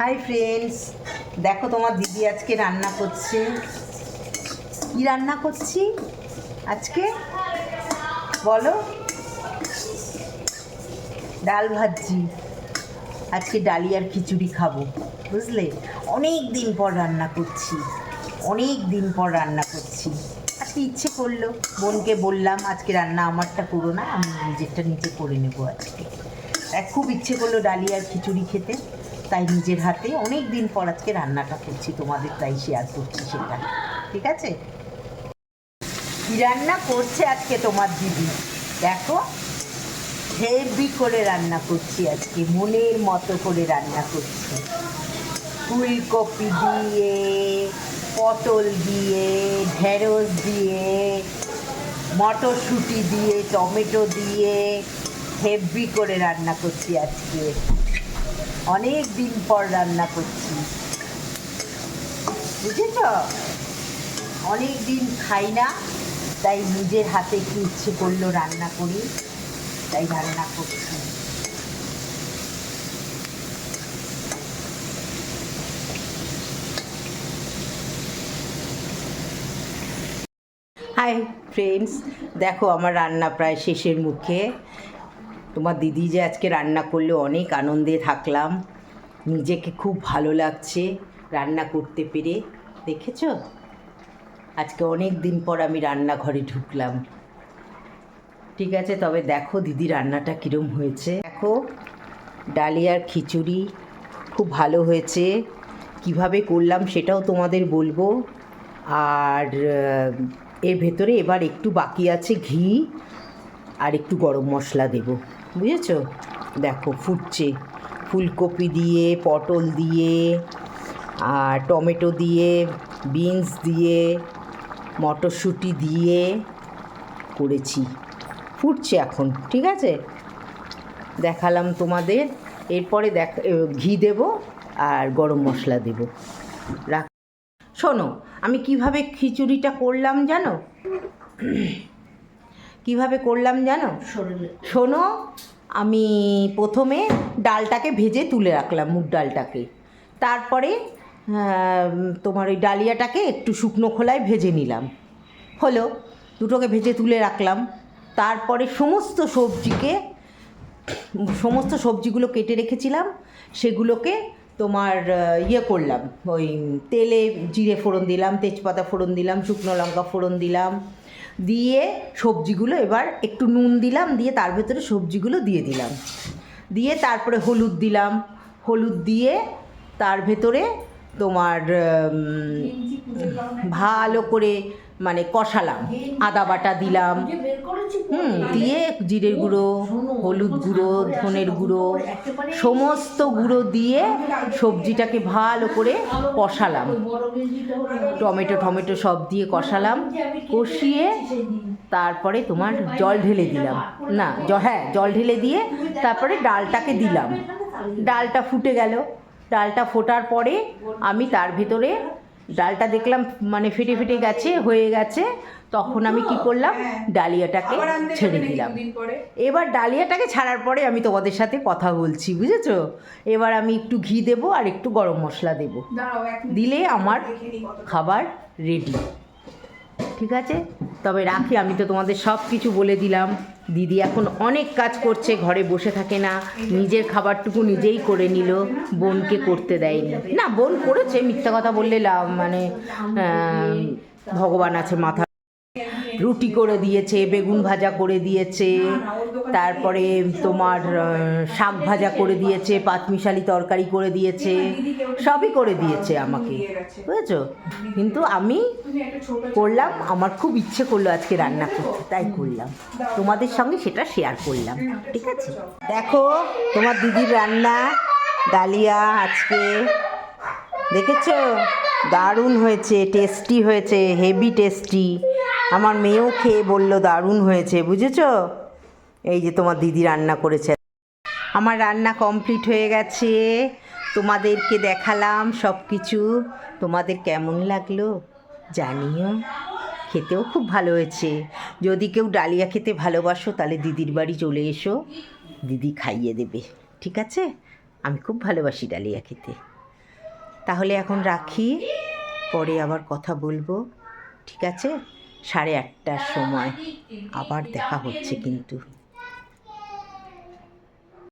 Hi friends, দেখো তোমার দিদি আজকে রান্না করছে। কি রান্না করছি আজকে বলো? ডাল ভাজি। আজকে ডালিয়ার খিচুড়ি খাবো, বুঝলে? অনেক দিন পর রান্না করছি, আজকে ইচ্ছে করলো। বোনকে বললাম আজকে রান্না আমারটা করো না, আমি নিজেরটা নিজে করে নেবো আজকে। খুব ইচ্ছে করলো ডালিয়ার খিচুড়ি খেতে, তাই নিজের হাতে অনেক দিন পর আজকে রান্নাটা করছি, তোমাদের তাই শেয়ার করছি সেটা। ঠিক আছে? কী রান্না করছে আজকে তোমার দিদি দেখো, হেভি করে রান্না করছি আজকে, মনের মতো করে রান্না করছি। ফুলকপি দিয়ে, পটল দিয়ে, ঢেঁড়স দিয়ে, মটরশুঁটি দিয়ে, টমেটো দিয়ে হেভি করে রান্না করছি আজকে। অনেক দিন পর রান্না করছি, বুঝেছ? অনেক দিন খাই না, তাই নিজের হাতে একটু ইচ্ছে করলো রান্না করি, তাই রান্না করছি। হাই ফ্রেন্ডস, দেখো আমার রান্না প্রায় শেষের মুখে। তোমার দিদি যে আজকে রান্না করলে অনেক আনন্দে থাকলাম, নিজেকে খুব ভালো লাগছে রান্না করতে পেরে। দেখেছো, আজকে অনেক দিন পর আমি রান্নাঘরে ঢুকলাম। ঠিক আছে, তবে দেখো দিদি রান্নাটা কীরম হয়েছে। দেখো, ডালিয়ার খিচুড়ি খুব ভালো হয়েছে। কিভাবে করলাম সেটাও তোমাদের বলবো। আর এর ভেতরে এবার একটু বাকি আছে ঘি আর একটু গরম মশলা দেব, বুঝেছো? দেখো ফুটছে, ফুলকপি দিয়ে, পটল দিয়ে, আর টমেটো দিয়ে, বিনস দিয়ে, মটরশুঁটি দিয়ে করেছি, ফুটছে এখন। ঠিক আছে, দেখালাম তোমাদের। এরপরে ঘি দেব আর গরম মশলা দেব। শোনো, আমি কিভাবে খিচুড়িটা করলাম জানো? কিভাবে করলাম জানো? শোনো, আমি প্রথমে ডালটাকে ভেজে তুলে রাখলাম, মুগ ডালটাকে। তারপরে তোমার ওই ডালিয়াটাকে একটু শুকনো খোলায় ভেজে নিলাম, হলো। দুটোকে ভেজে তুলে রাখলাম। তারপরে সমস্ত সবজিগুলো কেটে রেখেছিলাম, সেগুলোকে তোমার করলাম, ওই তেলে জিরে ফোড়ন দিলাম, তেজপাতা ফোড়ন দিলাম, শুকনো লঙ্কা ফোড়ন দিলাম, দিয়ে সবজিগুলো এবার একটু নুন দিলাম, দিয়ে তার ভেতরে সবজিগুলো দিয়ে দিলাম, দিয়ে তারপরে হলুদ দিলাম, হলুদ দিয়ে তার ভেতরে তোমার ভালো করে মানে কষালাম, আদা বাটা দিলাম, দিয়ে জিরের গুঁড়ো, হলুদ গুঁড়ো, ধনের গুঁড়ো, সমস্ত গুঁড়ো দিয়ে সবজিটাকে ভালো করে কষালাম, টমেটো সব দিয়ে কষালাম, কষিয়ে তারপরে তোমার জল ঢেলে দিলাম, জল ঢেলে দিয়ে তারপরে ডালটাকে দিলাম। ডালটা ফুটে গেল, ডালটা ফোটার পরে আমি তার ভেতরে ডালটা দেখলাম মানে ফেটে গেছে, হয়ে গেছে, তখন আমি কি করলাম, ডালিয়াটাকে ছেড়ে দিলাম। এবার ডালিয়াটাকে ছাড়ার পরে আমি তোমাদের সাথে কথা বলছি, বুঝেছো? এবার আমি একটু ঘি দেবো আর একটু গরম মশলা দেবো, দিলে আমার খাবার রেডি। ঠিক আছে, তবে রাখি, আমি তো তোমাদের সব কিছু বলে দিলাম। দিদি এখন অনেক কাজ করছে, ঘরে বসে থাকে না, নিজের খাবারটুকু নিজেই করে নিল, বোনকে করতে দেয়নি। না, বোন করেছে, মিথ্যা কথা বললে মানে ভগবান আছে মাথা। রুটি করে দিয়েছে, বেগুন ভাজা করে দিয়েছে, তারপরে তোমার শাক ভাজা করে দিয়েছে, পাঁচমিশালি তরকারি করে দিয়েছে, সবই করে দিয়েছে আমাকে, বুঝেছো? কিন্তু আমি করলাম, আমার খুব ইচ্ছে করলো আজকে রান্না করতে, তাই করলাম, তোমাদের সঙ্গে সেটা শেয়ার করলাম। ঠিক আছে, দেখো তোমার দিদির রান্না ডালিয়া আজকে, দেখেছো? দারুণ হয়েছে, টেস্টি হয়েছে, হেভি টেস্টি। আমার মেয়েও খেয়ে বলল দারুণ হয়েছে, বুঝেছো? এই যে তোমার দিদি রান্না করেছে। আমার রান্না কমপ্লিট হয়ে গেছে, তোমাদেরকে দেখালাম সব কিছু। তোমাদের কেমন লাগলো জানিও, খেতেও খুব ভালো হয়েছে। যদি কেউ ডালিয়া খেতে ভালোবাসো তাহলে দিদির বাড়ি চলে এসো, দিদি খাইয়ে দেবে। ঠিক আছে, আমি খুব ভালোবাসি ডালিয়া খেতে। তাহলে এখন রাখি, পরে আবার কথা বলবো, ঠিক আছে? 8:30টার সময় আবার দেখা হচ্ছে কিন্তু।